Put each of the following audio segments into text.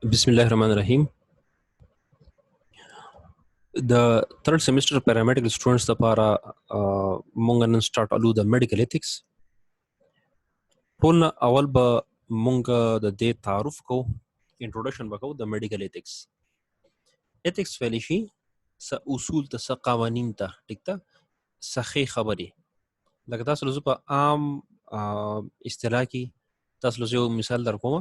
بسم الله الرحمن الرحیم. د third semester paramedical students لپاره مونږ نن سٹارټ الو د میډیکل ایتھکس. ټول اول به مونږ د دې تعارف کو انټروډکشن وکاو د میډیکل ایتھکس. ایتھکس ویل شي س اصول ته س قوانین ته ټیک ته صحیح خبري لکه تاسو لزو په عام اصطلاح کې تاسو لزو مثال در کوم.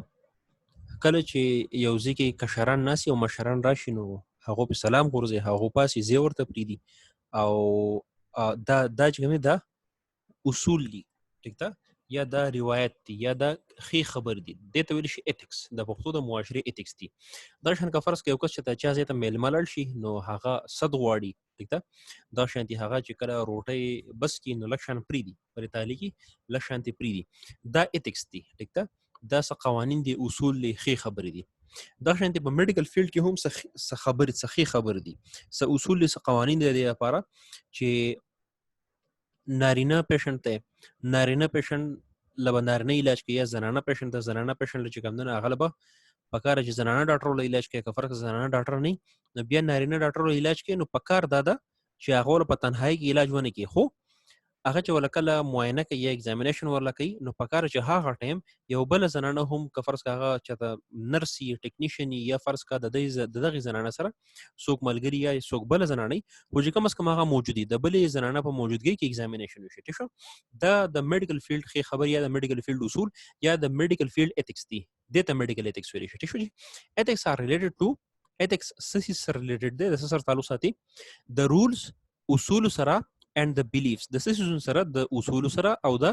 کله چې یو ځکه کشران ناس او مشران راشي نو هغه په سلام غورځي هغه پاسي زی ورته پریدي او دا چې کومه دا اصول دي ټیک ده یا دا روایت دي یا دا خي خبر دي د ته ویل شي ایتھکس د پښتو د معاشري ایتھکس دي. دا شان کا فرض کې یو کس چې چا زیته میل ملل شي نو هغه صد غواړي ټیک ده دا شانتي هغه چې کله روټي بس کې نو لکشان پریدي پر تعالی کې لکشانتي پریدي دا ایتھکس دي ټیک ده دا څه قوانین دي اصول دي خي خبر دي. دا شانتي په میډیکل فیلډ کې هم څه خبر صحیح خبر دي څه اصول دي څه قوانین دي لپاره چې نارینه پیشنټ ته نارینه پیشنټ لبا نارینه علاج کوي یا زنانه پیشنټ ته زنانه پیشنټ چې کوم نه غلبه پکاره چې زنانه ډاکټر له علاج کوي که فرق زنانه ډاکټر نه نو بیا نارینه ډاکټر له علاج کوي نو پکار دادا چې هغه په تنهایی کې علاج ونه کوي خو هغه چې ولکله معاینه کوي یا ایگزامینیشن ورلا کوي نو پکاره چې هغه ټایم یو بل زنانه هم که فرض هغه چې نرسي ټیکنیشن یا فرض کا د دغه زنانه سره څوک ملګری یا څوک بل زنانه خو چې کوم کم هغه موجودي د بلې زنانه په موجودګۍ کې ایگزامینیشن وشي ټیک شو. دا د میډیکل فیلډ خي خبر یا د میډیکل فیلډ اصول یا د میډیکل فیلډ ایتھکس دي دته میډیکل ایتھکس ویل شي ټیک شو. ایتھکس ار ریلیټډ ټو ایتھکس سس سره ریلیټډ دي د سره تعلق ساتي د رولز اصول سره and the beliefs د سيزون سره د اصول سره او د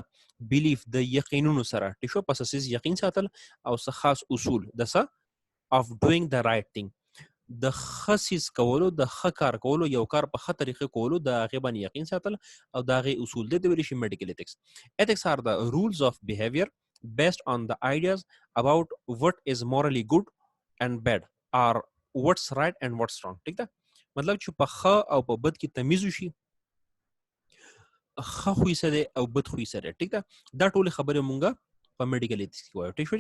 belief د یقینونو سره ټیک شو. پس سیز یقین ساتل او څه خاص اصول د څه of doing the right thing د خاصیز کولو د ښه کار کولو یو کار په ښه طریقې کولو د هغه باندې یقین ساتل او د هغه اصول د ویل شي میډیکل ایتھکس. ایتھکس are the rules of behavior based on the ideas about what is morally good and bad or what's right and what's wrong. ټیک ده مطلب چې په ښه او په بد کې تمیز وشي ښه خوې سره او بد خوې سره ټیک ده. دا ټول خبره مونږه په میډیکل ایتھکس کې وایو ټیک شو.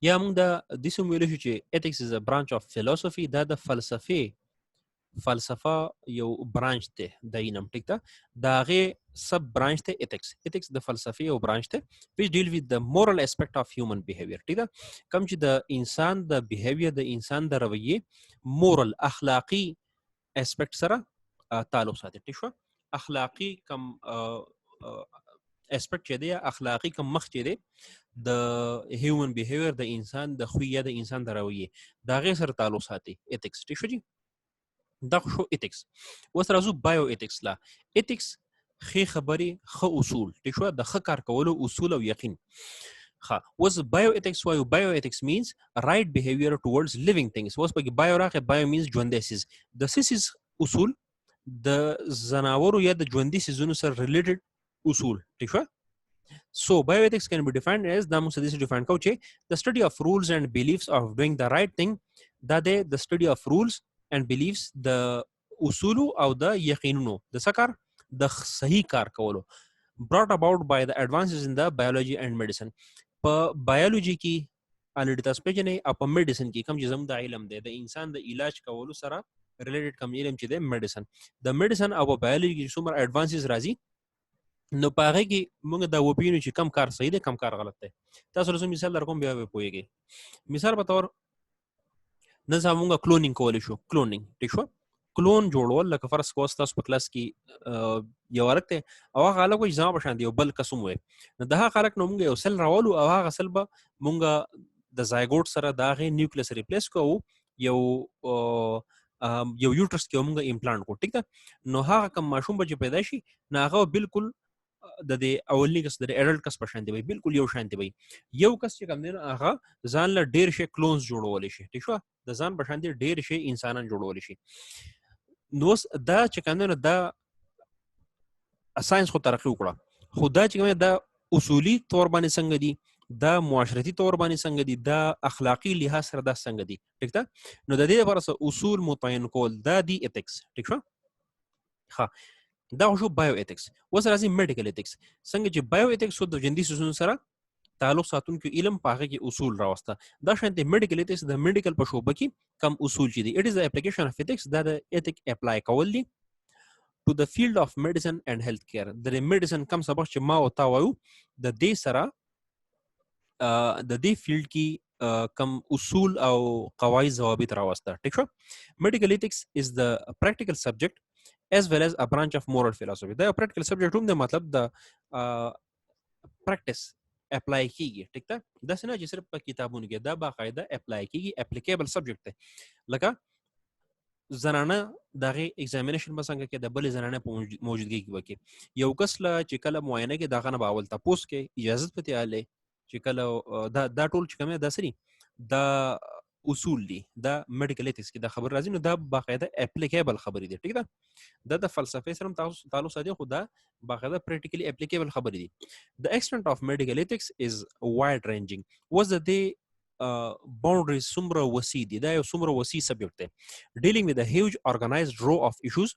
یا مونږ د دې سم ویل شو چې ایتھکس از ا برانچ اف فلسفي دا د فلسفه یو برانچ ته د اینم ټیک ده دا غي سب برانچ ته ایتھکس. ایتھکس د فلسفي یو برانچ ته which deal with the moral aspect of human behavior ټیک ده کوم چې د انسان د بیهیویر د انسان د رویه مورل اخلاقی اسپیکټ سره تعلق ساتي ټیک شو. اخلاقی کم اسپیکټ چې دی اخلاقی کم مخ چې دی د هیومن بیهیویر د انسان د خوی یا د انسان د رویه دا غي سره تعلق ساتي ایتھکس ټیک شو. دا شو ایتھکس. اوس راځو بایو ایتھکس لا. ایتھکس خي خبري خ اصول ټیک شو د خ کار کولو اصول او یقین. was bioethics why bioethics means right behavior towards living things was bio راخه bio means ژوندې د سیس اصول د زناورو یا د ژوندۍ سيزونو سره ریلیټډ اصول ٹھیک شو. So bioethics can be defined as the most defined کوي چې the study of rules and beliefs of doing the right thing دا the study of rules and beliefs د اصول او د یقینونو د سکر د صحیح کار کولو brought about by the advances in the biology and medicine. په بایولوژي کې الډی تاسو پیژنې او په میډیسن کې کوم چې زموږ د علم دی د انسان د علاج کولو سره ریلیټډ کوم علم چې دی میډیسن د میډیسن او بایولوژي کې څومره اډوانسز راځي نو پاره کې موږ دا وپینو چې کم کار صحیح دی کم کار غلط دی. تاسو لږ مثال درکوم بیا به پوهیږئ. مثال په تور نن زموږ کلونینګ کول شو کلونینګ ټیک شو کلون جوړول لکه فرض کو تاسو په کلاس کې یو ورکته او هغه خلک وي ځما بشاندي یو بل قسم وي نو دغه خلک نو موږ یو سل راولو او هغه سل به موږ د زایګوټ سره دغه نیوکلیس ریپلیس کوو یو یوټرس کې موږ ایمپلانټ کو ټیک ده نو هغه کوم ماشوم به پیدا شي نه هغه بالکل د اولنی کس د اډلټ کس په شان دی بالکل یو شان دی یو کس چې کوم نه هغه ځان له ډیر شي کلونز جوړول شي ټیک شو د ځان په شان دی ډیر شي انسانان جوړول شي نو دا چې کوم نه دا ساينس خو ترقی وکړه خو دا چې کوم دا اصولي تور باندې څنګه دي دا معاشرتي تور باندې څنګه دي دا اخلاقی لحاظ سره دا څنګه دي ټیک ده نو د دې لپاره اصول متعین کول دا دی ایتھکس ټیک شو. ها دا شو بایو ایتھکس. اوس راځي میډیکل ایتھکس څنګه چې بایو ایتھکس د ژوندۍ سيزونو سره تعلق ساتونکو علم په هغه کې اصول راوسته. دا شانتي میډیکل ایتکس د میډیکل په شوبه کې کم اصول چې دي. اټ از د اپلیکیشن اف ایتکس دا د ایتک اپلای کول دي to the field of medicine and healthcare. د میډیسن کم سبق چې ما او تا وایو د دې سره د دې فیلډ کې کم اصول او قواعد ضوابط راوسته. ټیک شو. میډیکل ایتکس از د پریکټیکل سبجیکټ as well as a branch of moral philosophy. دا یو پریکټیکل سبجیکټ هم د مطلب د پریکټیس اپلای کیږي. ټیک ده. دا څنګه چې صرف په کتابونو کې دا باقاعده اپلای کیږي، اپلیکیبل سبجیکټ دی. لکه زنانه دغه ایگزامینیشن بسنګ کې د بل زنانه په موجودګي کې وکي یو کس لا چې کله معاینه کې دغه نه باول تاسو کې اجازه پته आले چې کله دا ټول چې کومه د سری دا اصول دي دا میډیکل ایتکس کې دا خبر راځي نو دا باقاعده اپلیکیبل خبرې دي. ټیک ده. د فلسفه سره تاسو تعلق ساتي خو دا باقاعده پریکټیکلی اپلیکیبل خبرې دي. The extent of medical ethics is wide ranging. was the boundaries څومره وسیع دي. دا یو څومره وسیع سبجیکټ دی. dealing with a huge organized row of issues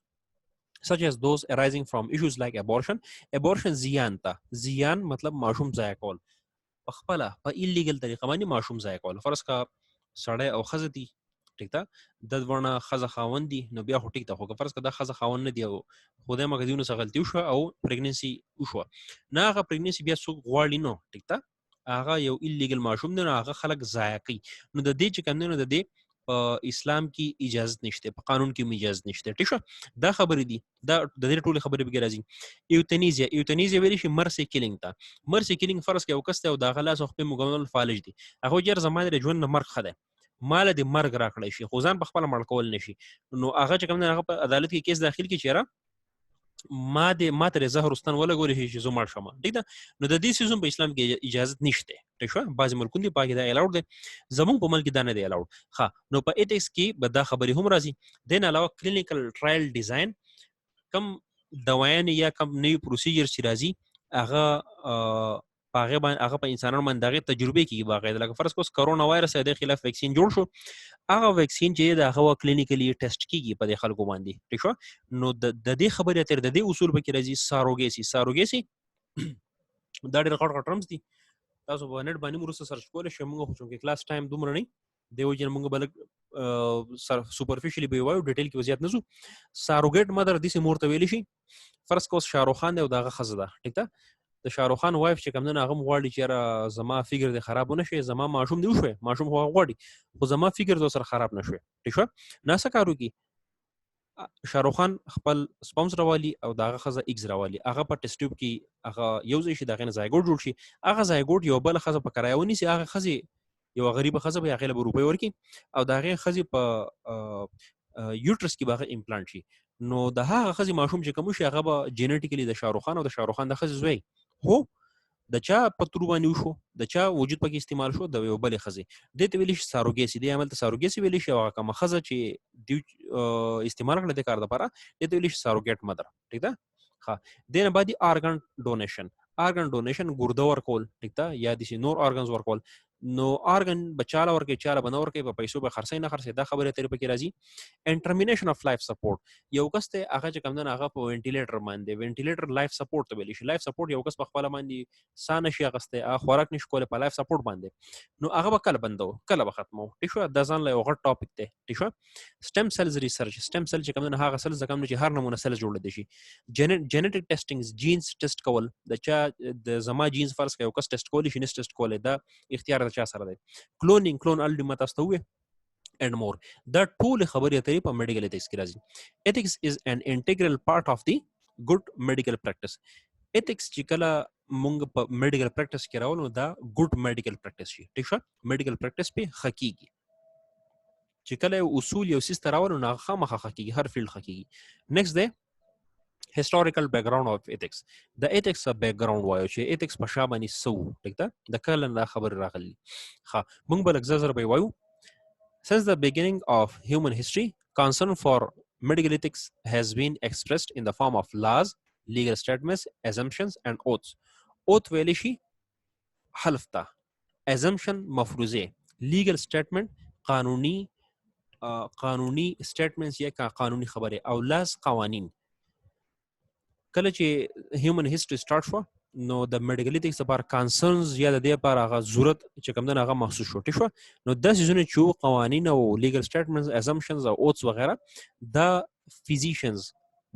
such as those arising from issues like abortion. abortion زیان ته زیان مطلب ماشوم ضایع کول په خپل په ایلیګل طریقه باندې ماشوم ضایع کول. فرض کا سړی او خزه دي. ټیک ده. د ورنه خزه خاوند دي نو بیا خو ټیک ده. خو فرض کا د خزه خاوند نه دی او خدای مګدیونو څخه غلطي وشو او پریګننسي وشو نه هغه پریګننسي بیا څوک غواړي نو ټیک ده هغه یو ایلیګل ماشوم دی نو هغه خلک ضایع کوي. نو د دې چې کوم نه د دې په اسلام کې اجازه نشته، په قانون کې اجازه نشته. ټیک شو. دا خبرې دي. دا د دې ټول خبرې به راځي. ایوتنیزیا ویل شي مرسي کیلینګ ته. مرسي کیلینګ فرض کې یو کس ته او دا غلا سو خپل مګونل فالج دي هغه جر زمانه د ژوند مرګ خده مال د مرګ راکړی شي خو ځان په خپل مړ کول نشي. نو هغه چې کوم نه هغه په عدالت کې کیس داخل کی چیرې ما تر زهر واستن ولا ګوري چې زو مړ شم. ټیک ده. نو د دې سیزون په اسلام کې اجازه نشته. ټیک شو. بعض ملکونه دی پاکي دا الاود دي زمون په ملک دا نه دی الاود. ها نو په ایتکس کې به دا خبرې هم راځي. دین علاوه کلینیکل ټرایل ډیزاین کم دوايان یا کم نوی پروسیجر چې راځي هغه هغه په انسانانو باندې دغه تجربه کیږي. باقاعده لکه فرض کوس کرونا وایرس د خلاف ویکسین جوړ شو هغه ویکسین چې د هغه کلینیکلی ټیسټ کیږي په خلکو باندې. ٹھیک شو. نو د دې خبرې تر د دې اصول به کې راځي. ساروګیسي دا ډېر غټ ټرمز دي. تاسو په نت باندې مرسته سرچ کولای شئ. موږ خو چې کلاس ټایم دومره نه دیو جن موږ بل سوپرفیشلی به وایو ډیټیل کې وضاحت نشو. ساروګیټ مدر د سیمور ته ویل شي. فرض کوس شاروخ خان دی او دغه خزه ده. ټیک ده. د شاروخ خان وایف چې کوم نه هغه غواړي چې زما فکر د خراب نه شي زما ماشوم دی وشوي ماشوم هو غواړي خو زما فکر د سر خراب نشوي. ٹھیک شو. ناسا کارو کی شاروخ خان خپل سپمز راوالي او دغه خزه ایکس راوالي هغه په ټیسټ ټیوب کې هغه یو ځای شي دغه نه زایګوټ جوړ شي هغه زایګوټ یو بل خزه په کرایونی سي هغه خزه یو غریب خزه به هغه له روپۍ ورکی او دغه خزه په یوټرس کې به امپلانټ شي. نو د هغه خزه ماشوم چې کوم شي هغه به جینیټیکلی د شاروخ خان او د شاروخ خان د خزه زوی هو د چا په تور باندې وشو د چا وجود پکې استعمال شو د یو بل خزي د ته ویل شي ساروګیسي دی عمل ته ساروګیسي ویل شي هغه کوم خزه چې دی استعمال کړل د کار لپاره د ته ویل شي ساروګیټ مدر. ٹھیک ده. ها دینه بعد ارګان ډونیشن ګرده ورکول. ټیک ده. یا د نور ارګانز ورکول. نو ارګان بچاله ورکه چاله بنور کې په پیسو به خرڅې نه خرڅې دا خبره تر پکې راځي. ان ټرمینیشن اف لایف سپورټ یو کس ته هغه چې کوم نه هغه په وینټیلیټر باندې وینټیلیټر لایف سپورټ ته ویل شي. لایف سپورټ یو کس په خپل باندې سانه شي غسته هغه خوراک نشي کولای په لایف سپورټ باندې نو هغه به کله بندو کله به ختمو. ټیک شو. د ځان له یو غټ ټاپک ته. ټیک شو. سټم سیلز ریسرچ سټم سیل چې کوم نه هغه سیلز کوم چې هر نمونه سیل جوړل دي شي. جینیټیک ټیسټینګز جینز ټیسټ کول د چا د زما جینز فرض کړه یو کس ټیسټ کولی شي نس ټیسټ کولای دا اختیار د چا سره دی. کلون الټیمټ استوي and more. دا ټول خبرې اترې په میډیکل ایتکس کې راځي. ethics is an integral part of the good medical practice. ethics چې کله مونږ په میډیکل پریکټس کې راولو دا ګډ میډیکل پریکټس شي. ٹھیک شو. میډیکل پریکټس په حقيقي چې کله اصول یو سیستم راولو نه خامخا حقيقي هر فیلډ حقيقي. next day historical background of ethics. د ethics background وایو چې ethics په شا باندې سو. ټیک ده. د کله نه خبر راغلی. ها مونږ بل اگزازر به وایو. Since the beginning of human history, concern for medical ethics has been expressed in the form of laws, legal statements, assumptions, and oaths. Oath ویل شي حلف ته. assumption مفروضه. legal statement قانوني statements یا قانوني خبره او laws قوانین. کله چې هیومن هیستوري سٹارټ شو نو د میډیکل ایتکس لپاره کانسرنز یا د دې لپاره هغه ضرورت چې کوم نه هغه محسوس شو ټیک شو. نو د سيزونه چې قوانین او لیګل سټیټمنټس اسامپشنز او اوتس وغیرہ د فزیشنز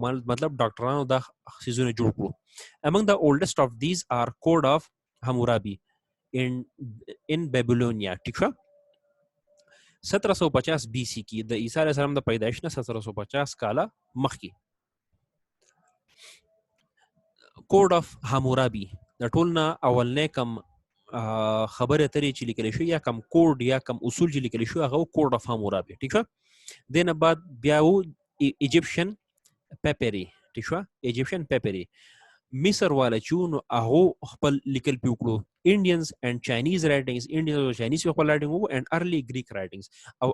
مطلب ډاکټرانو د سيزونه جوړ کړو. among the oldest of these are code of hammurabi in Babylonia ټیک شو. 1750 بي سي کې د عیسی علیه السلام د پیدایښت نه 1750 کاله مخکې کوډ اف حمورابي د ټول نه اولنې کم خبره ترې چې لیکل شوی یا کم کوډ یا کم اصول چې لیکل شوی هغه کوډ اف حمورابي ٹھیک شو. دینه بعد بیا و ایجپشن پیپری ٹھیک شو. ایجپشن پیپری مصر والا چون هغه خپل لیکل پیوکړو. انډینز اینڈ چاینیز رائټینګز انډینز او چاینیز خپل رائټینګ وو اینڈ ارلی گریک رائټینګز او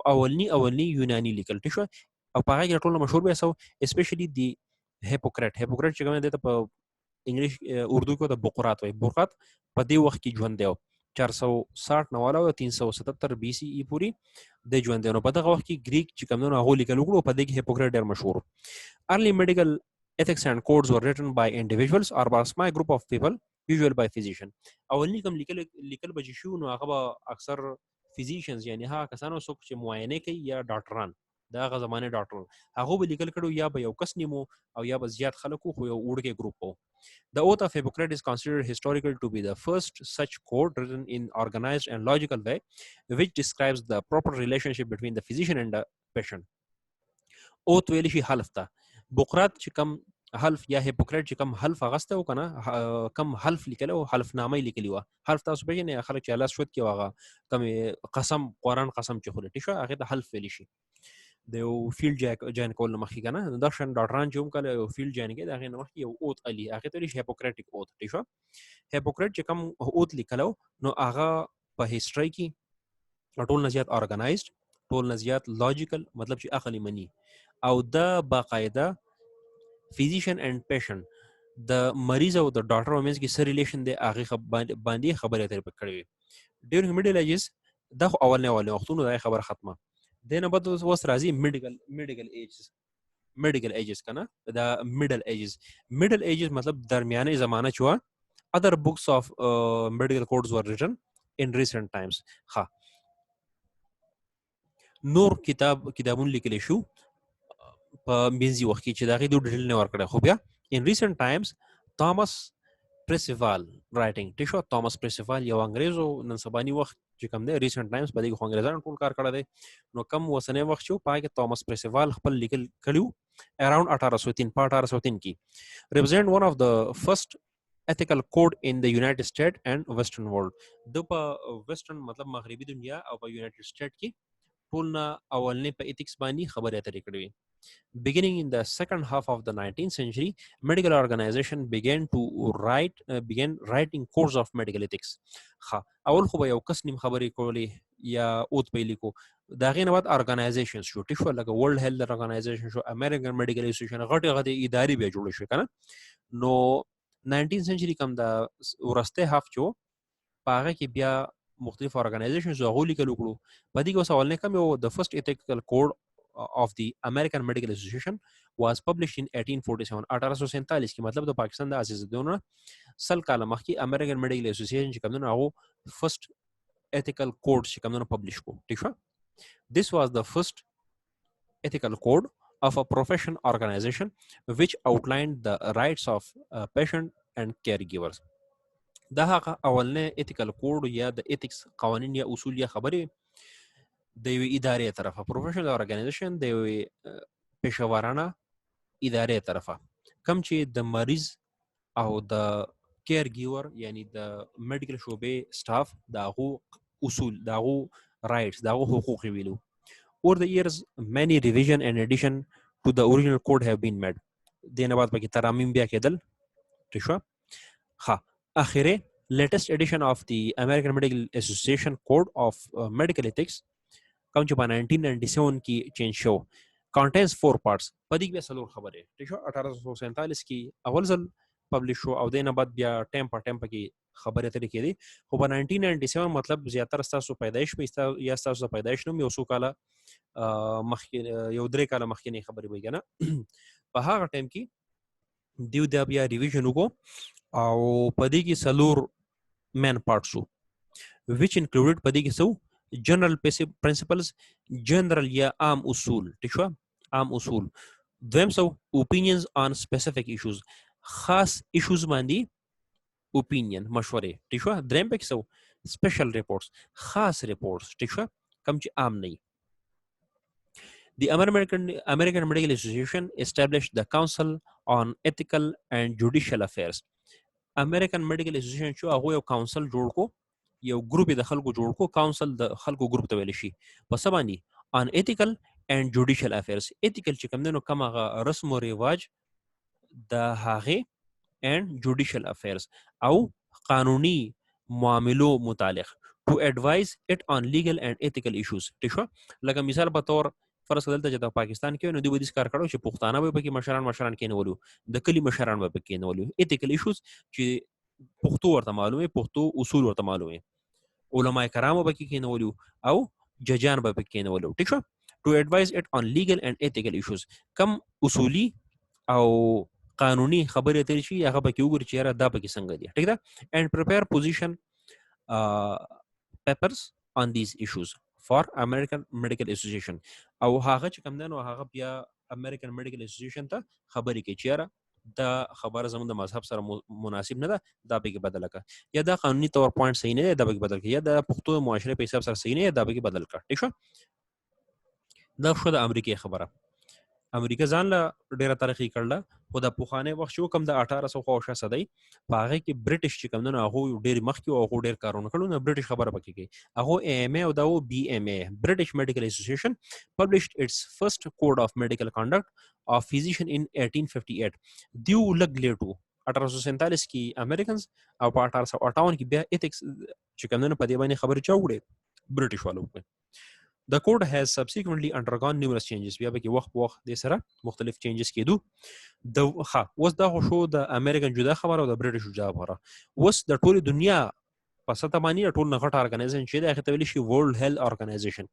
اولنی یونانی لیکل ټیک شو. او په هغه کې ټول مشهور به سو اسپیشلی دی هیپوکریټ چې کوم د په انګلیش اردو کو د بقرات وای. بقرات په دې وخت کې ژوند دیو 460 نواله او 377 بي سي ای پوری د ژوند دیو. په دغه وخت کې گریک چې کوم نه هغه لیکل وکړو په دې کې هیپوکریټ ډیر مشهور. early medical ethics and codes were written by individuals or by a small group of people usually by physician. اولنی کوم لیکل بچ شو نو هغه اکثر فزیشنز یعنی ها کسانو څوک چې معاینه کوي یا ډاکټران دا هغه زمانه ډاکټر هغه به لیکل کړو یا به یو کس نیمو او یا به زیات خلکو خو یو وړکه ګروپ وو. The oath of Hippocrates is considered historical to be the first such code written in organized and logical way which describes the proper relationship between the physician and the patient. oath ویل شي حلف ته. بقرات چې کم حلف یا هیپوکریټ چې کم حلف غسته و کنه کم حلف لیکلو حلف نامه لیکلی و. حلف تاسو به نه خلک چې الله شوت کې واغه کم قسم قرآن قسم چې خوري ټیشو هغه ته حلف ویل شي. د یو فیلډ جاین کول مخکې کنه دا شان ډاکټران چې هم کله یو فیلډ جاین کې دا غي مخکې یو اوت علي هغه ته هیپوکریټک اوت ټیشو. هیپوکریټ چې کم اوت لیکلو نو هغه په هیستوري کې ټول نه زیات ارګنایزد ټول نه زیات لاجیکل مطلب چې عقلی منی او د باقاعده فزیشن اینڈ پیشنٹ د مریض او د ډاکټر ومنس کې سره ریلیشن دی هغه باندې خبره تر پکړوي. ډیورنګ میډل ایجز دا اول نه وختونو دا خبره ختمه. دینه بعد وس راځي میډیکل ایجز کنه دا میډل ایجز مطلب درمیانه زمانہ چوا. other books of medical codes were written in recent times. ها نور کتابون لیکل شو په منځي وخت کې چې دا غي د ډیټیل نه ورکړه. خو بیا in recent times توماس پریسیوال رائټینګ ټیشو. توماس پریسیوال یو انګریزو نن سبانی وخت چې کوم دی ریسنت ټایمز په دې کې انګریزانو ټول کار کړی دی نو کم وسنه وخت چې پای کې توماس پریسیوال خپل لیکل کړیو اراوند 1803 کې represent one of the first ethical code in the United States and Western world. د په ویسټرن مطلب مغربي دنیا او په یونایټډ سټیټ کې ټول نه اولنې په ایتکس باندې خبرې اترې کړې. Beginning in the second half of the 19th century, medical organization began writing codes of medical ethics. اول خو یو کس نیم خبرې کولې یا اوت پیلې کو دا غي نه بعد organizations شو ټیک شو لکه ورلد هیلث organization شو امریکن میډیکل اسوسییشن غټي ادارې به جوړ شو کنه. نو 19th century کم دا ورسته هاف چو پاره کې بیا مختلف organizations او غولي کلو کړو په دې کې وسول نه کم یو the first ethical code of the American Medical Association was published in 1847 1847 کې مطلب د پاکستان د اساس دونه سل کاله مخکې American Medical Association چې کومه هغه first ethical code چې کومه پبلش کو ٹھیک شو. This was the first ethical code of a profession organization which outlined the rights of patient and caregivers. دا هغه اولنې ethical code یا د ethics قوانین یا اصول یا خبرې د یو ادارې طرفه پروفیشنل ارګنایزیشن د یو پېښورانه ادارې طرفه کم چې د مریض او د کیر ګیور یعنی د میډیکل شوبې سټاف داغو اصول داغو رائټس داغو حقوق ویلو. Over the years many revision and addition to the original code have been made. دینه بعد پکې ترامیم بیا کېدل ٹھیک شو. ها اخره latest edition of the American Medical Association Code of Medical Ethics کوم چې په 1997 کې چینج شو contains 4 parts. په دې کې څلور خبرې ټیک شو. 1847 کې اول ځل پبلش شو او دینه بعد بیا ټایم کې خبرې ترې کېدي. خو په 1997 مطلب زیاتره تاسو پیدایش په یا تاسو پیدایش نوم یو څو کاله مخکې یو درې کاله مخکې نه خبرې وای کنه. په هغه ټایم کې دیو د بیا ریویژن وکړو او پدې کې سلور مین پارټس which included پدې کې سو general principles general یا عام اصول ٹھیک شو عام اصول دویم سو opinions on specific issues خاص issues باندې opinion مشورې ٹھیک شو دریم پکې سو special reports خاص reports ٹھیک شو کم چې عام نه The American Medical Association established the Council on Ethical and Judicial Affairs. American Medical Association شو هغه یو کونسل جوړ کو یو ګروپ د خلکو جوړ کو کونسل د خلکو ګروپ ته ویل شي په څه باندې on ethical and judicial affairs ethical چې کوم دنو کوم هغه رسم او رواج د هغه and judicial affairs او قانوني معاملو متعلق to advise it on legal and ethical issues ٹھیک شو لکه مثال په تور فرض کړل چې د پاکستان کې نو دوی ودیس کار کړو چې پښتانه به پکې مشران کې نه ولو د کلی مشران به پکې نه ولو ethical issues چې پښتو ورته معلومه پښتو اصول ورته معلومه علماء کرام به پکې نه ولو او ججان به پکې نه ولو ٹھیک شو to advise it on legal and ethical issues کم اصولي او قانوني خبرې تل شي هغه پکې وګورئ چې دا پکې څنګه دي ٹھیک ده and prepare position papers on these issues for American Medical Association او هغه چې کوم دنو هغه بیا American Medical Association ته خبرې کوي چې دا خبره زموږ د مذهب سره مناسب نه ده دا به بدل کړه یا دا قانوني تور پوینټ صحیح نه دی دا به بدل کړه یا د پښتو معاشره په حساب سره صحیح نه دی دا به بدل کړه ٹھیک شو دا شو د امریکای خبره امریکا ځان له ډیره ترقی کړله خو د پوخانه وخت شو کم د 1800 صدۍ په هغه کې برټش چې کوم نه هغه ډیر مخکې او هغه ډیر کارونه کړو نه برټش خبره پکې کوي هغه ایم ای او دا بي ایم ای برټش میډیکل اسوسییشن published its first code of medical conduct of physician in 1858 دیو لګ لیټو 1847 کې امریکنز او په 1858 کې بیا ایتھکس چې کوم نه په دې باندې خبره چاوړي برټش والو The code has subsequently undergone numerous changes. بیا به کې وخت د سره مختلف changes کېدو د اوس دا خو شو د امریکن جدا خبره او د برټش جدا خبره اوس د ټول دنیا په سطح باندې ټول نه غټ ارګنایزیشن چې د هغه ویل شي ورلد هیلث ارګنایزیشن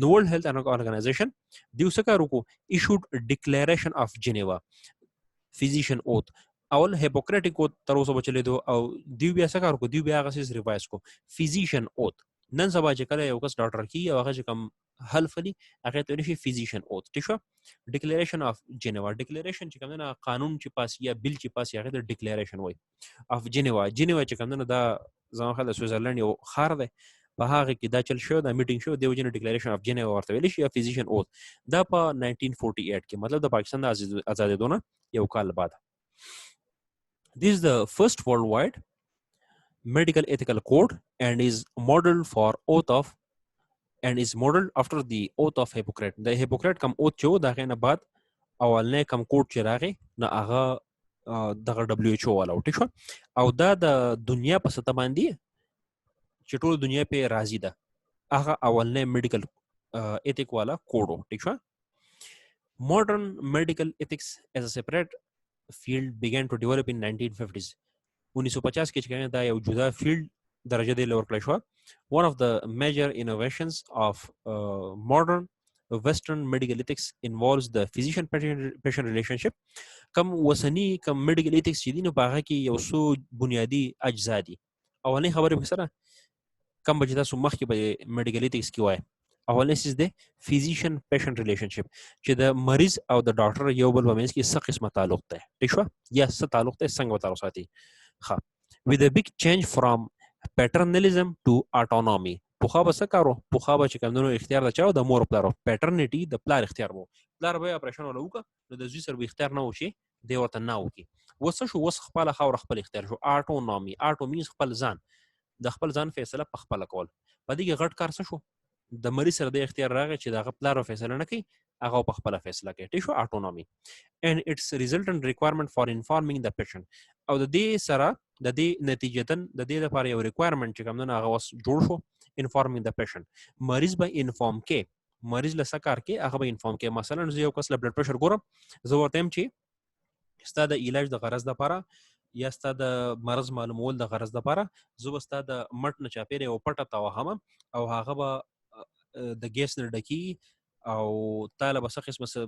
نو ورلد هیلث ارګنایزیشن دیو څه کار وکړو issued declaration of Geneva physician oath اول هیپوکریټیک اوت تر اوسه بچلې دو او دیو بیا څه کار وکړو دیو بیا هغه سیس ریوایز کو physician oath نن سبا چې کله یو کس ډاکټر کی او هغه چې کوم حلف دی هغه ته ویل شي فزیشن اوت ٹھیک شو ډیکلیریشن اف جنیوا ډیکلیریشن چې کوم نه قانون چې پاس یا بل چې پاس هغه د ډیکلیریشن وای اف جنیوا چې کوم نه دا ځان خل سویزرلند یو خار دی په هغه کې دا چل شو دا میټینګ شو دیو جن ډیکلیریشن اف جنیوا ورته ویل شي فزیشن اوت دا په 1948 کې مطلب د پاکستان د آزادیدونه یو کال بعد This is the first worldwide medical ethical code and is modeled for oath of and is modeled after the oath of Hippocrates. The Hippocrates کم oath چې دا غینه بعد اولنې کم کوډ چې راغی نه هغه دغه WHO والا ټیک شو او دا د دنیا په سطح باندې چې ټول دنیا په راضي ده هغه اولنې میډیکل ایتھیک والا کوډ ټیک شو Modern medical ethics as a separate field began to develop in 1950s 1950 کې چې دا یو جدا فیلډ درجه دی لور کړی شو one of the major innovations of modern western medical ethics involves the physician patient relationship کم وسنی کم medical ethics چې دی نو په هغه کې یو څو بنیادی اجزا دي اولنې خبرې په سره کم بچ تاسو مخکې به medical ethics کې وای اولنې سیس دی physician patient relationship چې د مریض او د ډاکټر یو بل ومنځ کې څه قسمه تعلق دی ٹھیک شو یا څه تعلق دی څنګه وتاړو ساتي with a big change from paternalism to autonomy پوخا به څه کارو پوخا به چې کومونو اختیار د چاو د مور پلارو پیټرنیټي د پلار اختیار وو پلار به اپریشن ولا وکړه نو د زوی سره به اختیار نه وشي دی ورته نه وکي وس شو وس خپل خاور خپل اختیار شو اټونومي اټومي خپل ځان د خپل ځان فیصله په خپل کول په دې کې غټ کار څه شو د مریض سره د اختیار راغی چې د خپل پلار فیصله نه کوي هغه په خپل فیصله کوي ټیک شو اټونومي and its resultant requirement for informing the patient او د دې سره د دې نتیجتن د دې لپاره یو ریکوایرمنت چې کوم نه هغه وس جوړ شو informing the patient مریض به انفارم کې مریض له سکار کې هغه به انفارم کې مثلا زه یو کس له بلډ پريشر ګورم زه ورته هم چې ستاسو د علاج د غرض لپاره یا ستاسو د مرض معلومول د غرض لپاره زه به ستاسو د مټ نه چاپیره او پټه توهم او هغه به د ګیس نه ډکی او تعالی بس قسمه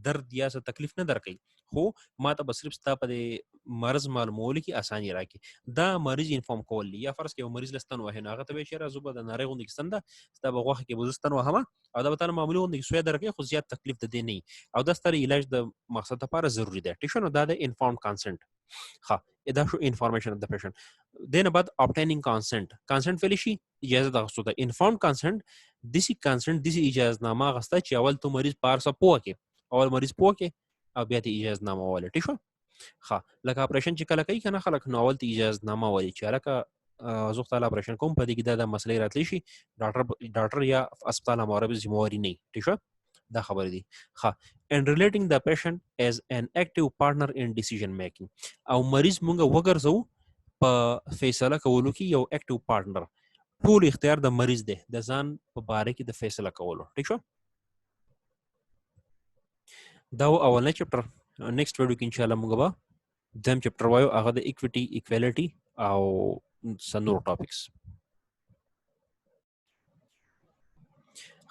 درد یا څه تکلیف نه درکوي، خو ما ته به صرف ستا په مرض معلومولو کې اساني راکړي. دا مریض انفارم کول دي. یا فرض کړه یو مریض له ستن وهي نو هغه ته وایي چېرې زه به د نارۍ غوندې کې ستن ده، ستا به غوښه کې به زه ستن وهمه او دا به تا له معمولي غوندې کې سوی درکوي، خو زیات تکلیف د دې نه وي او دا ستا د علاج د مقصد لپاره ضروري دی. ټیک شو؟ نو دا د انفارم کانسنټ. ښه، دا شو انفارمیشن اف د پیشنټ. دینه بعد obtaining consent. consent ویلی شي اجازه د اخیستو ته. informed consent دسی consent دسی اجازه نامه اخیسته چې اول تو مریض په هر څه پوه کې، اول مریض پوه کې او بیا ته اجازه نامه واله. ټیک شو؟ ښه، لکه اپریشن چې کله کوي کنه خلک نو اول ته اجازه نامه والی چې هلکه زه خو تعالی اپریشن کوم، په دې کې دا مسلې راتلی شي، ډاکټر یا اسپتال مورب ذمہواری نه. ټیک شو؟ دا خبره دي. ښه، and relating the patient as an active partner in decision making. او مریض مونږ وګرځو په فیصله کولو کې یو اکټیو پارټنر. ټول اختیار د مریض دی د ځان په باره کې د فیصله کولو. ټیک شو؟ دا اولنی چپټر. نیکسټ ویډیو کې ان شاء الله موږ به دیم چپټر وایو، هغه د ایکویټي، ایکوالټي او سنور ټاپکس.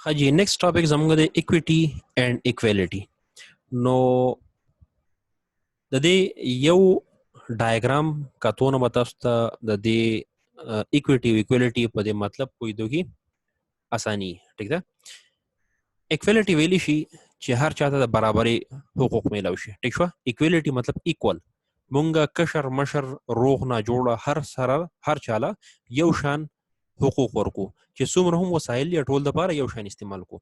ښه جی، نیکسټ ټاپک زموږ د ایکویټي اینڈ ایکوالټي. نو د دې یو ډایګرام کتونه به تاسو ته د دې ایکویټي او ایکوالټي په دې مطلب پوهېدو کې اساني. ټیک ده؟ ایکوالټي ویلی شي چې هر چاته د برابرۍ حقوق میلاو شي. ټیک شو؟ ایکوالټي مطلب ایکول. مونږه کشر مشر روغ نه جوړه هر سره هر چاله یو شان حقوق ورکو چې څومره هم وسایل یا ټول دپاره یو شان استعمال کو.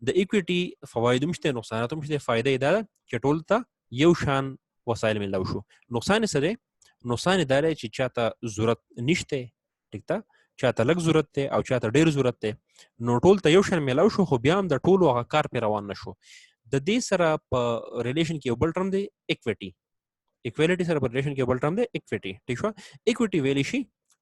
د ایکویټي فواید هم شته، نقصانات هم شته. فایده یې دا ده چې ټول ته یو شان وسایل میلاو شو. نقصان یې څه دی؟ نقصان یې دا دی چې چاته ضرورت نشته، ټیک ده، چاته لږ ضرورت دی او چاته ډیر ضرورت دی، نو ټول ته یو شان میلاو شو خو بیا هم د ټولو هغه کار پې روان نه شو. د دې سره په ریلیشن کې یو بل ټرم دی ایکویټي. ایکوالټي سره په ریلیشن کې یو بل ټرم دی ایکویټي. ټیک شو؟ ایکویټي ویلی شي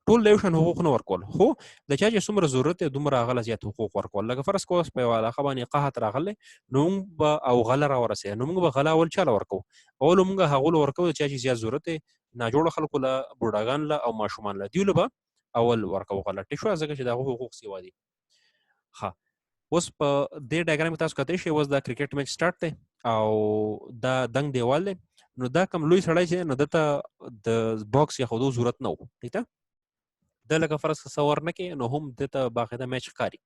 ټول له یو شان حقوق نه ورکول، خو د چا چې څومره ضرورت دی دومره هغه له زیات حقوق ورکول. لکه فرض کوه اوس په یوه علاقه باندې قحط راغلی، نو موږ به او غله راورسېده، نو موږ به غله اول چا له ورکوو؟ اول موږ هغو له ورکوو چا چې زیات ضرورت دی، ناجوړه خلکو له، بوډاګانو له او ماشومان له، دیو له به اول ورکوو غله. ټیک شوه؟ ځکه چې د هغو حقوق سیوا دي. ښه، اوس په دې ډایګرام کې تاسو کتلی شئ، اوس دا کرکټ میچ سټارټ دی او دا دنګ دیوال دی. نو دا کم لوی سړی چې نو دته د باکس یا خودو ضرورت نه و. ټیک ده؟ د لکه فرض څه ورنه کې نو هم دته باقاعده میچ ښکاري.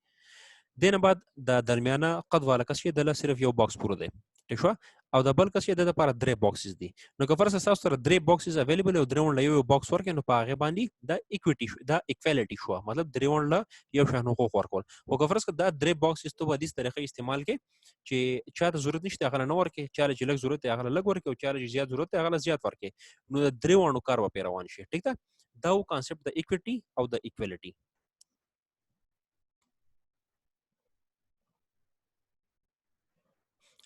دینه بعد د درمیانه قد والا کس چې دله صرف یو باکس پوره دی. ټیک شوه؟ او د بل کس چې د لپاره درې باکسز دي. نو که فرض تاسو سره درې باکسز اویلیبل او درې له یو باکس ورکړي، نو په هغې باندې دا ایکویټي شو، دا ایکوالټي شوه، مطلب درې له یو شان حقوق ورکول. خو که فرض کړه دا درې باکسز ته په داسې طریقې استعمال کړي چې چاته ضرورت نشته هغه له نه ورکړي، چاله چې لږ ضرورت دی هغه له لږ ورکړي، او چاله چې زیات ضرورت دی هغه له زیات ورکړي، نو د درې کار به پرې روان شي. ټیک ده؟ دا و کانسپټ د ایکویټي او د ایکوالټي.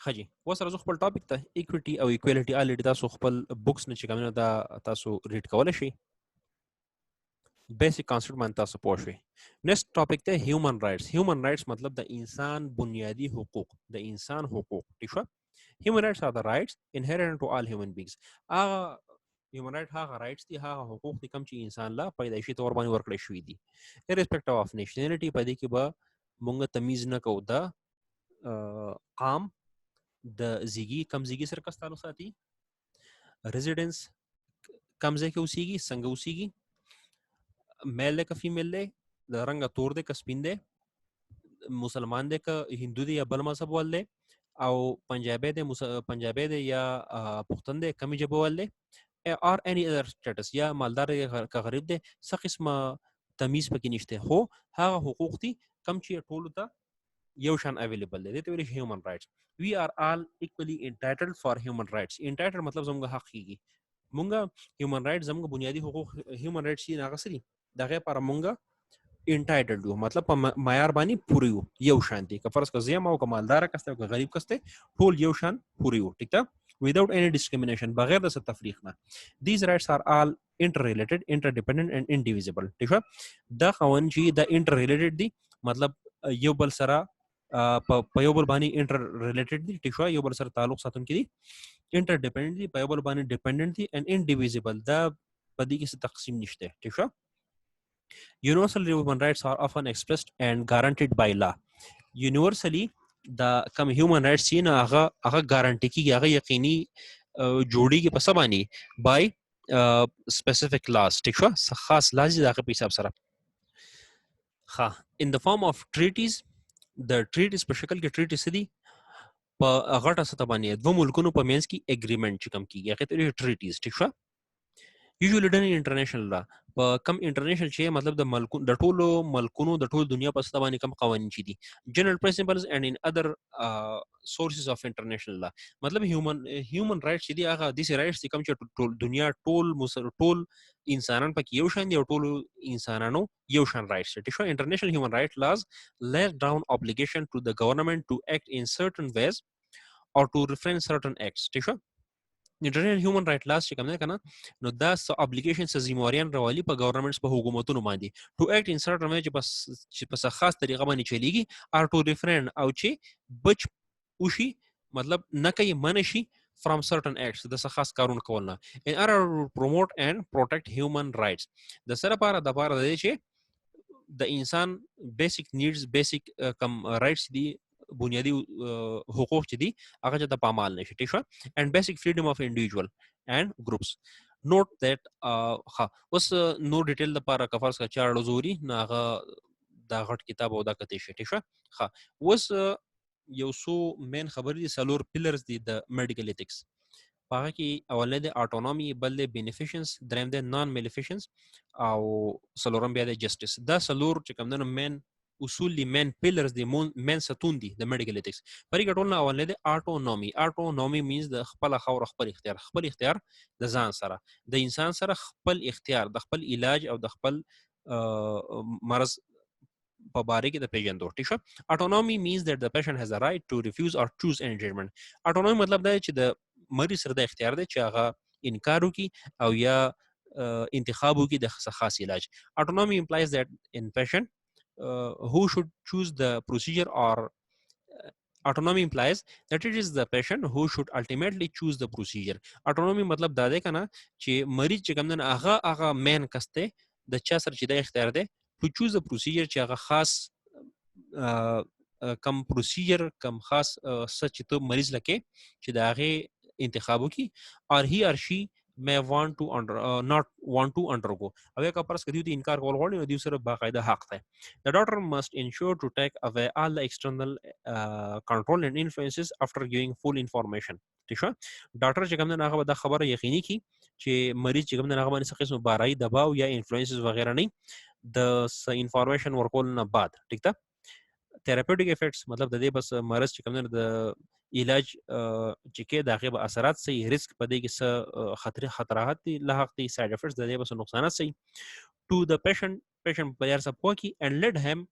ښه جي، اوس راځو خپل ټاپک ته، ایکویټي او ایکوالټي. الریډي تاسو خپل بکس نه چې کوم دا تاسو ریډ کولی شئ، بیسک کانسپټ باندې تاسو پوه شئ. نیکسټ ټاپک ته هیومن رائټس. هیومن رائټس مطلب د انسان بنیادی حقوق، د انسان حقوق. ټیک شو؟ هیومن رائټس آر د رائټس انهرنٹ ټو آل هیومن بیینګز. هغه هیومن رائټ هغه رائټس دي، هغه حقوق دي کوم چې انسان له پیدایشي طور باندې ورکړی شوي دي، ارسپیکټیو اف نیشنلټي. په دې کې به مونږ تمیز نه کوو د قام، د زیږي کم زیږي سره کس تعلق ساتي، ریزیډنس کم ځای کې اوسیږي، څنګه اوسیږي، میل دی که فیمیل دی، د رنګه تور دی که سپین دی، مسلمان دی که هندو دی یا بل مذهب وال دی، او پنجابی دی پنجابی دی یا پښتون دی، کمې ژبه وال دی، or any other status، یا مالدار دی که غریب دی، څه قسمه تمیز پکې نشته. خو هغه حقوق دي کم چې ټولو ته یو شان اویلیبل دی. دې ته ویل شي هیومن رائټس. We are all equally entitled for human rights. Entitled مطلب زموږ حق کیږي. مونږ هیومن رائټس زموږ بنیادی حقوق هیومن رائټس یې هغه سری دغه لپاره مونږ انټایټلډ یو، مطلب په معیار باندې پوره یو، یو شان دي. که فرض کړه زه یم او که مالدار کس ته او که غریب کس ته، ټول یو شان پوره یو. ټیک ده؟ without any discrimination، بغیر د څه تفریق نه. These rights are all interrelated, interdependent and indivisible. ټیک شو؟ دا قوانین چې دا انټرریلیټډ دي، مطلب یو بل سره په یو بل باندې انټر ریلیټډ دي. ټیک شو؟ یو بل سره تعلق ساتونکي دي. انټر ډیپندنت دي، په یو بل باندې ډیپندنت دي. and indivisible، دا په دې کې څه تقسیم نشته. ټیک شو؟ Universal human rights are often expressed and guaranteed by law. Universally دا کم هیومن رائټس چې نه هغه ګارانټي کیږي، هغه یقیني جوړیږي په څه باندې بای سپیسیفیک لاز. ټیک شو، خاص لاز د هغه په حساب سره. ها ان د فارم اف ټریټیز، د ټریټیز په شکل کې ټریټیز دي په غټه سطح باندې دوه ملکونو په منځ کې اګریمنت چې کوم کیږي هغه ته ټریټیز. ټیک شو، usually done in international law. په کم انټرنیشنل چې مطلب د ملکونو د ټولو ملکونو د ټول دنیا په سطح باندې کم قوانین چې دي general principles and in other sources of international law. مطلب human rights چې دي هغه داسې rights دي کوم چې ټول دنیا ټول انسانان پکې یو شان دي او ټول انسانانو یو شان rights دي. شو international human rights laws lay down obligation to the government to act in certain ways or to refrain certain acts. ٹھیک شو، انټرنیشنل هیومن رائټ لاس چې کوم نه کنه نو دا ابلیګیشنز زمواريان راولي په ګورنمنټس په حکومتونو باندې ټو اکټ ان سرټن وی چې په خاص طریقه باندې چلیږي ار ټو ریفرن او چې بچ وشي مطلب نه کوي منشي from certain acts د خاص کارونه کول نه in order to promote and protect human rights. د سره لپاره د لپاره د چې د انسان بیسیک نیډز بیسیک کم رائټس دي بنیادی حقوق چې دي هغه چې د پامال نشي. ٹھیک شو، and basic freedom of individual and groups. note that اوس نو ډیټیل لپاره کفارس کا چار لزوري ناغه دا غټ کتاب او دا کته شي. ٹھیک شو، اوس یو سو مین خبر دي سلور پلرز دي د میډیکل ایتھکس. پاره کې اولنې د اټونومي، بل د بینیفیشنز، دریم د نان میلیفیشنز او سلورم بیا د جسټس. دا سلور چې کوم نه مین اصول دي، مین پیلرز دي، مین ستون دي د میډیکل ایتھکس. پرې ګټول نه اولنې د اټونومي. اټونومي مینز د خپل خور خپل اختیار، خپل اختیار د ځان سره، د انسان سره خپل اختیار، د خپل علاج او د خپل مرض په باره کې د پیژندو. ٹھیک شو، اټونومي مینز that the patient has a right to refuse or choose any treatment. اټونومي مطلب دا چې د مریض سره د اختیار دی چې هغه انکار وکي او یا انتخاب وکي د خاص علاج. اټونومي implies that in patient who should choose the procedure or autonomy implies that it is the patient who should ultimately choose the procedure. autonomy مطلب دا دی کنه چې مریض چې کوم نه هغه مین کسته د چا سره چې د اختیار دی to choose the procedure چې هغه خاص کم پروسیجر کم خاص سچ ته مریض لکه چې دا هغه انتخاب وکي or he or she may want to not want to undergo. او یا کپرس کدی د انکار کول غواړي نو د سره باقاعده حق ده. The doctor must ensure to take away all the external control and influences after giving full information. ٹھیک شو، ډاکټر چې کوم نه هغه د خبره یقیني کی چې مریض چې کوم نه هغه باندې څه قسم بارای دباو یا انفلوئنسز وغیرہ نه د انفارمیشن ورکول نه بعد. ٹھیک ده، تھراپیوټیک افیکټس مطلب د دې بس مرض چې کوم نه د علاج چې کې داغه به اثرات سي، ریسک پدې کې څه خطرات دي، لاحق دي، سایډ افیکټس د دې بس نقصانات سي. to the patient بیا سپوکی and let him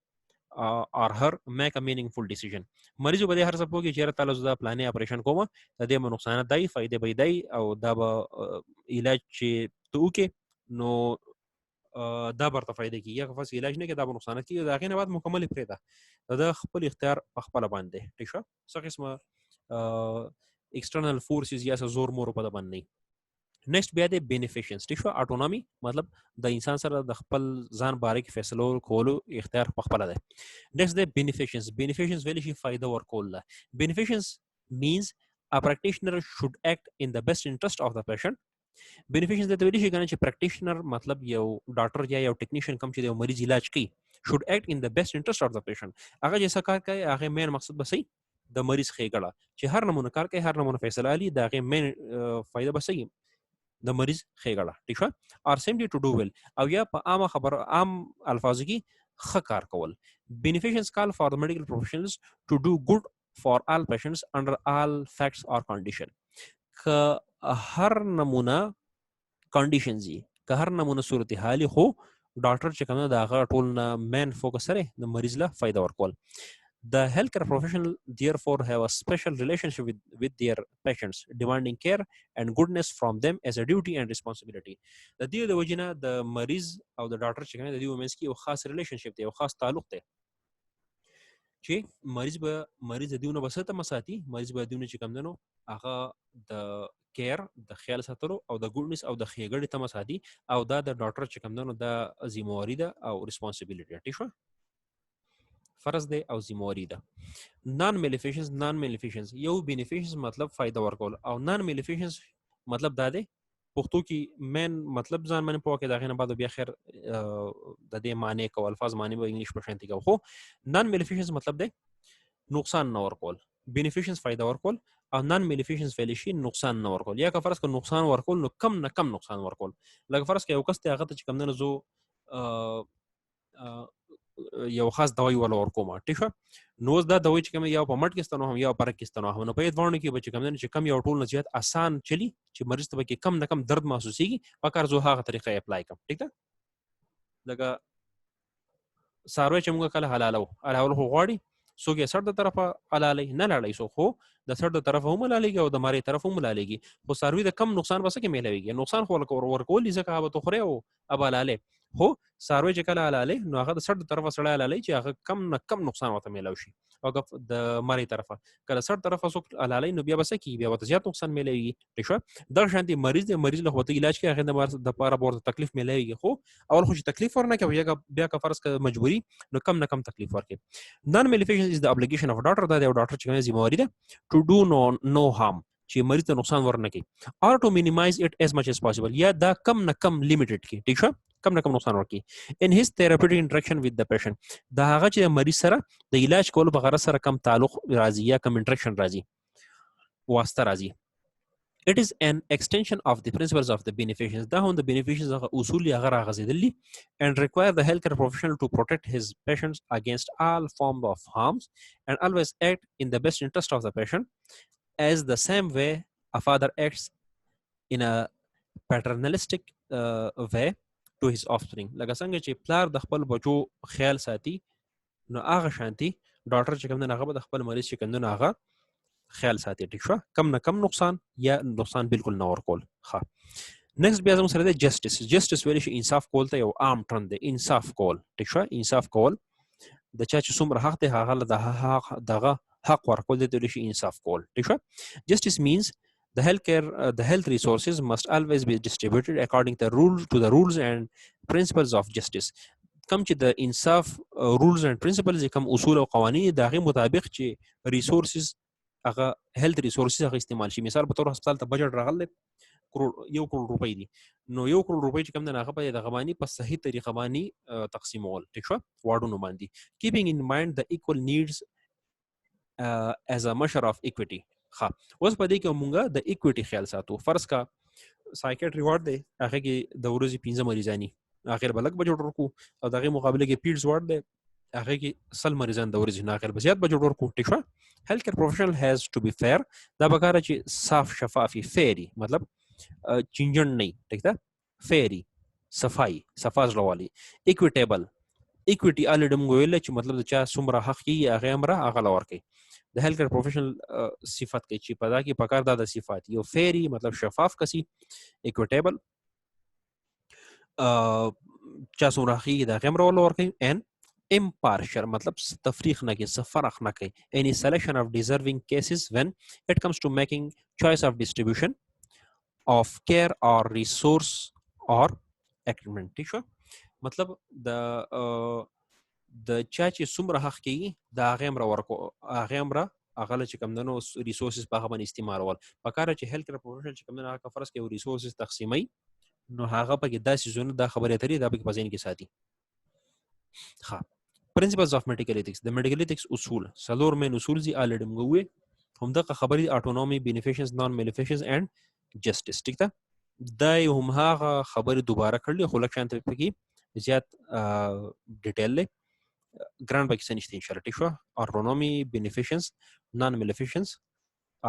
or her make a meaningful decision. مریض به هر سپوکی چې تعالی زدا پلانې اپریشن کوم د دې نقصانات دای فائدې به دی او دا به علاج چې تو کې نو دا برته فائدې کی یا خاص علاج نه کې دا نقصانات کی دا غي نه بعد مکمل پرېدا د خپل اختیار په خپل باندې. ٹھیک شو، څه قسمه ایکسټرنل فورسز یا زور مور په باندې. نیکسٹ بیا د بینیفیشنز. ٹھیک شو، اټونومي مطلب د انسان سره د خپل ځان باره کې فیصلو کولو اختیار په خپل ده. نیکسٹ د بینیفیشنز. بینیفیشنز ویل شي فائدہ ورکول ده. بینیفیشنز means a practitioner should act in the best interest of the patient. بینیفیشنز د ویل شي کنه چې پریکټیشنر مطلب یو ډاکټر یا یو ټیکنیشن کم چې د مریض علاج کوي should act in the best interest of the patient. هغه چې څه کار کوي هغه مین مقصد بسې د مریض خېګړه چې هر نمونه کار کوي، هر نمونه فیصله علي دا غي مین فائدہ بسې د مریض خېګړه. ٹھیک شو، or simply to do well او یا په عام خبر عام الفاظ کې ښه کار کول. Beneficence call for the medical professionals to do good for all patients under all facts or condition. که هر نمونه conditions دي، که هر نمونه صورتحالي خو ډاکټر چې کومه دا هغه ټول نه مین فوکس سره د مریض له فائدہ ورکول. The healthcare professional therefore have a special relationship with their patients, demanding care and goodness from them as a duty and responsibility. د دې د وجنه د مریض او د ډاکټر چې کنه د دې ومنس کې یو خاص ریلیشنشپ دی، یو خاص تعلق دی چې مریض د دیونه بسته مساتي، مریض به دیونه چې کم دنو هغه د کیر د خیال ساتلو او د ګډنس او د خېګړې تم مساتي او دا د ډاکټر چې کم دنو د ذمہواری ده او ریسپانسیبিলিټي. ټیک شو، فرض دی او ذمہواری ده. نان ملیفیشنز یو بینیفیشنز مطلب فائدہ ورکول او نان ملیفیشنز مطلب دا دی پښتو کې مین مطلب ځان باندې پوهه کې دا غینه بعد بیا خیر د دې معنی کو الفاظ معنی به انګلیش په شانتي کو خو نان ملیفیشنز مطلب دی نقصان نه ورکول بینیفیشنز فائدہ ورکول او نان ملیفیشنز ویل شي نقصان نه ورکول یا که فرض کو نقصان ورکول نو کم نه کم نقصان ورکول لکه فرض کې یو کس ته هغه ته کم نه زو یو خاص دوايي ولا ورکوما ټیک شو نو دا دوايي چې کوم یا په مټ کې ستنو هم یا پر کې ستنو هم نو په دې ډول کې به کوم نه چې کم یو ټول نه زیات آسان چلی چې مریض ته کې کم نه کم درد محسوسيږي په کار زه هغه طریقې اپلای کوم ټیک ده لکه ساروی چې موږ کله حلالو غواړي څوک یې سر د طرفه حلالي نه لاړی سو خو د سر د طرفه هم حلاليږي او د ماري طرفه هم حلاليږي خو ساروی د کم نقصان بس کې ملويږي نقصان خو ورکول ځکه هغه تو خوري او ابلاله هو ساروی چې کله حلالي نو هغه د سر د طرفه سره حلالي چې هغه کم نه کم نقصان وته ملو شي او د ماري طرفه کله سر طرفه څوک حلالي نو بیا بس کې بیا وته زیات نقصان ملويږي ټیک شو د شانتي مریض له وته علاج کې هغه د لپاره ورته تکلیف ملويږي خو اول خو تکلیف ورنه کوي بیا که فرض ک مجبوری نو کم نه کم تکلیف ورکړي نان ملیفیشن از د obligation of doctor دا د ډاکټر چې ذمہواری ده to do no harm چې مریض ته نقصان ورنه کوي or to minimize it as much as possible یا دا کم نه کم لیمیټډ کی ٹھیک شو کم نه کم نقصان ورکړي in his therapeutic interaction with the patient دا هغه چې مریض سره د علاج کولو په غرض سره کم تعلق راځي یا کم انټریکشن راځي واسطه راځي it is an extension of the principles of the beneficence دا هم د beneficence هغه اصول هغه راغزیدلی and require the healthcare professional to protect his patients against all forms of harms and always act in the best interest of the patient as the same way a father acts in a paternalistic way to his offspring لکه څنګه چې پلار د خپل بچو خیال ساتي نو هغه شانتي ډاکټر چې کوم نه هغه د خپل مریض چې کوم نه هغه خیال ساتي ټیک شو کم نه کم نقصان یا نقصان بالکل نه ورکول ښه نیکسٹ بیا زموږ سره د جسټس ویل شي انصاف کول ته یو عام ټرن دی انصاف کول ټیک شو انصاف کول د چا چې څومره حق دی هغه د دغه حق ورکول دی د شي انصاف کول ټیک شو جسټس means the health resources must always be distributed according to the rules and principles of justice کم چې د انصاف rules and principles کم اصول او قوانین دغه مطابق چې resources هغه health resources هغه استعمال شي مثال په تور هسپتال ته بجټ راغله یو کروڑ روپۍ دي نو یو کروڑ روپۍ چې کم نه هغه په دغه باندې په صحیح طریقه باندې تقسیمول ټیک شو واردونو باندې keeping in mind the equal needs as a measure of equity ها اوس په دې کې مونږه د اکویټي خیال ساتو فرض کا سایکیټری وارد دی هغه کې د ورځې 15 مریضانی اخر بلک بجوړ ورکو او دغه مقابله کې پیډز وارد دی هغه کې سل مریضان د ورځې نه اخر بزیات بجوړ ورکو ټیک شو هیلث کیر پروفیشنل هاز ټو بی فیر دا بکاره چې صاف شفافي فیری مطلب چنجن نه ټیک ده فیری صفائی لوالي اکویټیبل اکویټي الډم ویل چې مطلب د چا څومره حق یې هغه امره هغه لور کوي د هیلث کیر پروفیشنل صفات کې چې پدا کې پکار دا د صفات یو فیری مطلب شفاف کسي اکویټیبل چا څومره حق یې د امره لور کوي ان impartial مطلب تفریق نه کوي فرق نه کوي any selection of deserving cases when it comes to making choice of distribution of care or resource or agreement ٹھیک شو مطلب د چا چې څومره حق کوي د هغه امر ورکو هغه امر هغه چې کوم دنو ریسورسز په هغه باندې استعمالول پکاره چې هیلث کیر پروفیشنل چې کوم نه هغه فرض کې ریسورسز تقسیمي نو هغه په کې داسې زونه د خبرې اترې د په ځین کې ساتي ها principles of medical ethics the medical ethics اصول څلور مین اصول دي الډم غوي هم دغه خبرې اټونومي بینیفیشنز نان ملیفیشنز اند جسټس ټیک ده دا هم هغه خبرې دوباره کړلې خو لکه شانت پکې زیات ډیټیل له ګران پاکستاني شته ان شاء الله ټیک شو اټونومي بینیفیشنز نان ملیفیشنز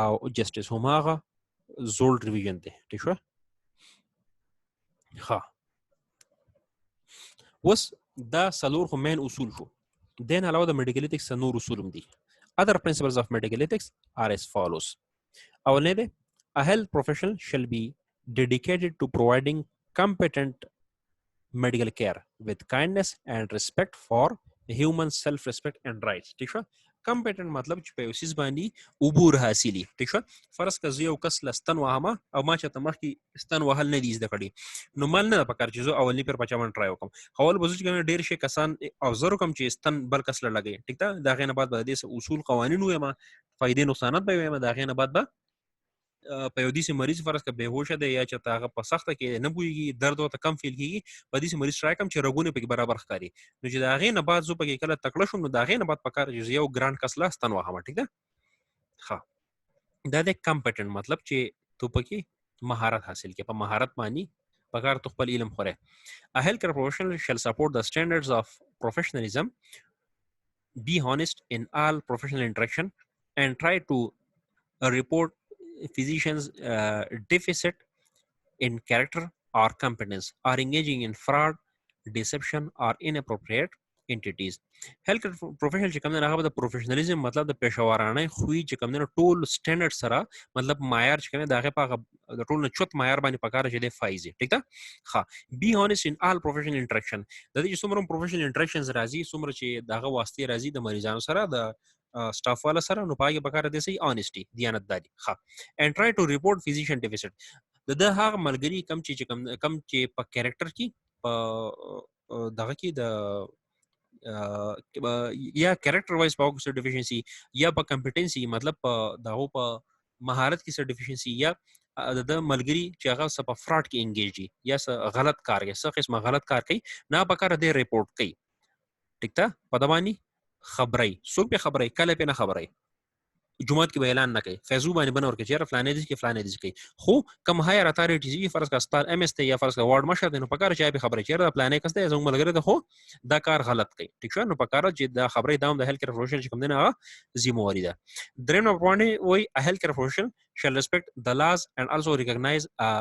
او جسټس هم هغه زول ریویژن دی ټیک شو ها وس دا څلور خو مین اصول شو دین علاوه د میډیکل ایتکس نور اصول هم دي other principles of medical ethics are as follows اولنی دی a health professional shall be dedicated to providing competent medical care with kindness and respect for human self respect and rights ٹھیک شو کمپټنټ مطلب چې په یو سیس باندې عبور حاصلي. ټیک شو. فرض کړه زه یو کس لستن وهمه او ما چاته مخکې ستن وهل نه دي زده کړي نو مال نه پکار چې زه اولنی پر پچا باندې ټرای وکم اول به چې ډیر شي کسان ابزرو کوم چې ستن بل کس لګي. ټیک ده دا غینه بعد به د اصول قوانین وایم فائدې نقصانات به وایم دا غینه بعد به په یو داسې مریض فرض کړه بهوشه دی یا چې هغه په سخته کې نه پوهېږي درد ورته کم فیل کېږي په داسې مریض ټرای کړم چې رګونه پکې برابر ښکاري نو چې د هغې نه بعد زه پکې کله تکړه شوم نو د هغې نه بعد پکار چې زه یو ګرانډ کس له ستن وهمه. ټیک ده ښه دا دی کمپټنټ مطلب چې تو پکې مهارت حاصل کړې په مهارت باندې پکار تو خپل علم خوره. A healthcare professional shall support the standards of professionalism, be honest in all professional interaction, and try to report physicians deficit in character or competence or engaging in fraud, deception or inappropriate entities. healthcare professional چې کوم نه هغه د پروفیشنالیزم مطلب د پېښورانه خوې چې کوم نه ټول سټانډرډ سره مطلب معیار چې کوم دغه په د ټول نه چوت معیار باندې پکاره چې د فایزي. ټیک ده ښه بي هونست ان all professional interaction د دې څومره پروفیشنل انټریکشنز راځي څومره چې دغه واسطه راځي د مریضانو سره د سټاف والا سره نو پاګه پکاره دي سي اونستي دیانتداري. ښه and try to report physician deficit د هغه ملګری کم چې په کریکټر کې په دغه کې د یا کریکټر وایز په اوسه ډیفیشنسي یا په کمپټنسي مطلب دغه په مهارت کې سر ډیفیشنسي یا د ملګری چې هغه سپ فراډ کې انګیج دي یا غلط کار کوي څه قسمه غلط کار کوي نه پکاره دی ریپورت کوي. ټیک ده په دبانی خبري څوک به خبري کله په نه خبري جمعات کې به اعلان نه کوي فیسبوک باندې بنور کې چیرې فلانه دي کې فلانه دي کوي خو کم هایر اتھارټیز یې فرض کا ستار ام اس ته یا فرض کا وارډ مشر دي نو پکاره چې به خبره چیرې پلانې کسته زموږ ملګری ده خو دا کار غلط کوي. ټیک شو نو پکاره چې دا خبره داوم د هیلث کیر پروفیشنل چې کوم نه ذمہواری ده. دریم نمبر باندې وای ا هیلث کیر پروفیشنل shall respect the laws and also recognize a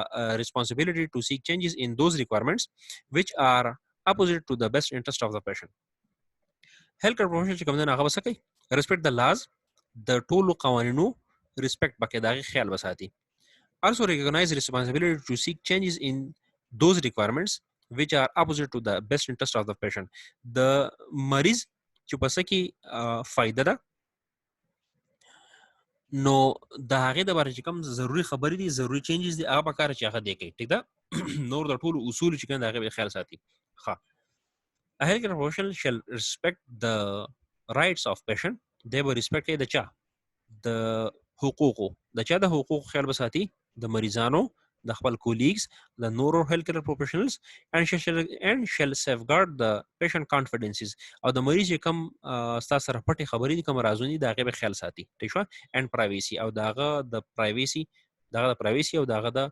responsibility to seek changes in those requirements which are opposite to the best interest of the patient. هیلث کیر پروفیشنل چې کوم نه هغه وسکي respect the laws د ټولو قوانینو ریسپیکټ پکې دغه خیال وساتي. also recognize responsibility to seek changes in those requirements which are opposite to the best interest of the patient. د مریض چې پس کې فائدہ ده نو د هغه د باره چې کوم ضروری خبرې دي ضروری چینجز دي هغه پکاره چې هغه دی کوي. ټیک ده نور د ټولو اصول چې کوم دغه خیال ساتي. ښه a healthcare professional shall respect the rights of patient. they will respect د چا د حقوقو د چا د حقوقو خیال بساتي د مریضانو د خپل کولیګز د نورو هیلث کیر پروفیشنلز and shall safeguard the patient confidences او د مریض کم تاسو سره پټي خبرې دي کوم رازونه دي هغه به خیال ساتي. ٹھیک شو and privacy او دغه د privacy او دغه د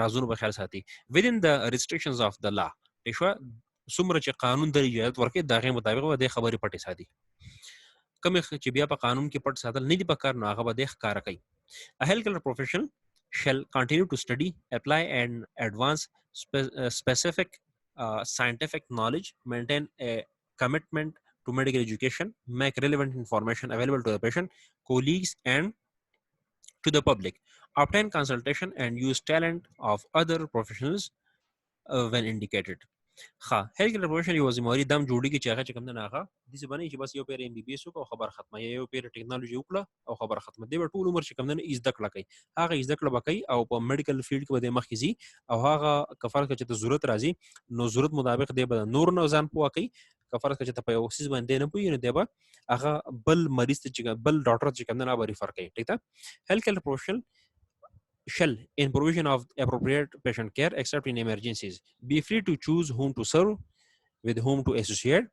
رازونو به خیال ساتي within the restrictions of the law. ٹھیک شو څومره چې قانون د اجازه ورکړي دغه مطابق به د خبرې پټي ساتي کوم چې بیا په قانون کې پټ ساتل نه دي پکار نو هغه به د ښکار کوي. a healthcare professional shall continue to study, apply and advance specific scientific knowledge, maintain a commitment to medical education, make relevant information available to the patient, colleagues and to the public, obtain consultation and use talent of other professionals when indicated. ها هیلث کیر پروفیشنل یو ذمہواری دم جوړیږي چې هغه کوم نه هغه د څه باندې چې بس یو پیر ام بي بي اس او خبر ختمه یو پیر ټیکنالوژي وکړه او خبر ختمه دی ټول عمر چې کوم نه از دکړه کوي هغه از دکړه وکړي او په میډیکل فیلډ کې به مخکې زی او هغه کفر چې ته ضرورت راځي نو ضرورت مطابق دی به نور نه ځان پوه کوي کفر چې ته په یو سیس باندې نه پوي نه دی به هغه بل مریض ته چې بل ډاکټر چې کوم نه به ریفر کوي. ٹھیک ده هیلث کیر پروفیشنل shall in provision of appropriate patient care except in emergencies be free to choose whom to serve, with whom to associate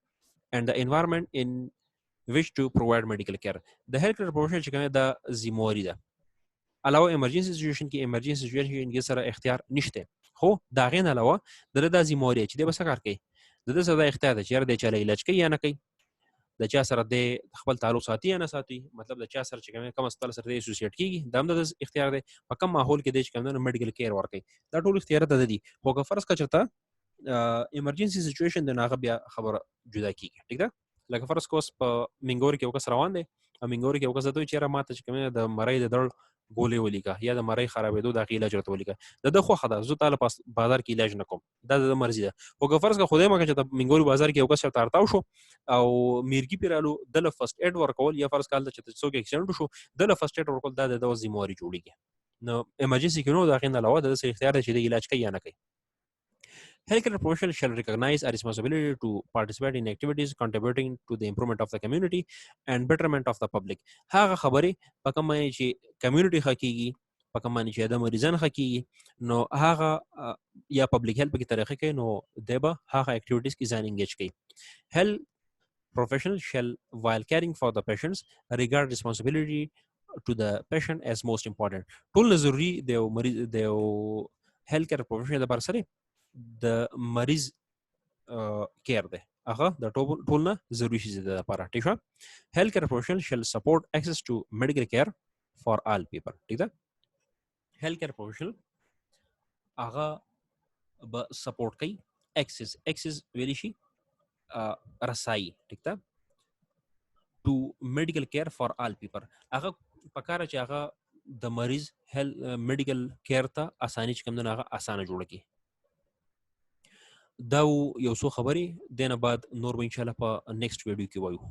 and the environment in which to provide medical care. The healthcare professional چې کومه د ذمہواری ده علاوه emergency situation کې سره اختیار نشته خو دا غین علاوه د ذمہواری چې د بس کار کوي د سره اختیار ده چې د چا علاج کوي یا نه کوي د چا سره د خپل تعلق ساتي یا نه ساتي مطلب د چا سره چې کوم استل سره د اسوسییټ کیږي دا هم د اختیار دی په کوم ماحول کې د چې کوم میډیکل کیر ورکوي دا ټول اختیارات ده دي خو که فرض کا چرته ایمرجنسي سچويشن د ناغه بیا خبره جدا کیږي. ٹھیک ده لکه فرض کوس په منګور کې وکس روان دي امینګوري کې وکړه ته چیرې ماته چې کومه د مړی د دړ ګولې ولیکا یا د مړی خرابېدو د علاج ورته ولیکا د خوخه ده زه تعالی پاس بازار کې علاج نکوم دا د مرزي ده او که فرض کا خدای مکه چې د منګوري بازار کې یو کس تارتاو شو او میرګي پیرالو د فرست ایډ ورکول یا فرض کال چې څوک اکسیډنټ شو د فرست ایډ ورکول دا د ذمہواری جوړیږي نو ایمرجنسي کې نو دا غین علاوه د اختیار چې د علاج کوي یا نه کوي Healthcare professionals shall recognize a responsibility to participate in activities contributing to the improvement of the community and betterment of the public. هغه خبرې په کومه چې کمیونټي حقيقي په کومه چې د مریضان حقيقي نو هغه یا پبلک هیلث په طریقه کې نو دبا هغه اکټیویټیز کې ځان انګیج کوي. Health professionals shall while caring for the patients regard responsibility to the patient as most important. ټول ضروري د مریض د هیلث کیر پروفیشنل د پر سره د مریض کیر ده هغه د ټول نه ضروري شي د لپاره ٹھیک شو هیلث کیر پروفیشنل شل سپورټ اکسس ټو میډیکل کیر فار آل پیپل ٹھیک ده هیلث کیر پروفیشنل هغه به سپورټ کوي اکسس ویلی شي رسای ٹھیک ده ټو میډیکل کیر فار آل پیپل هغه پکاره چې هغه د مریض میډیکل کیر ته اساني چې کوم نه هغه اسانه جوړ کی دا یو څو خبرې دنه بعد نور به ان شاء الله په نیکسټ ویډیو کې وایو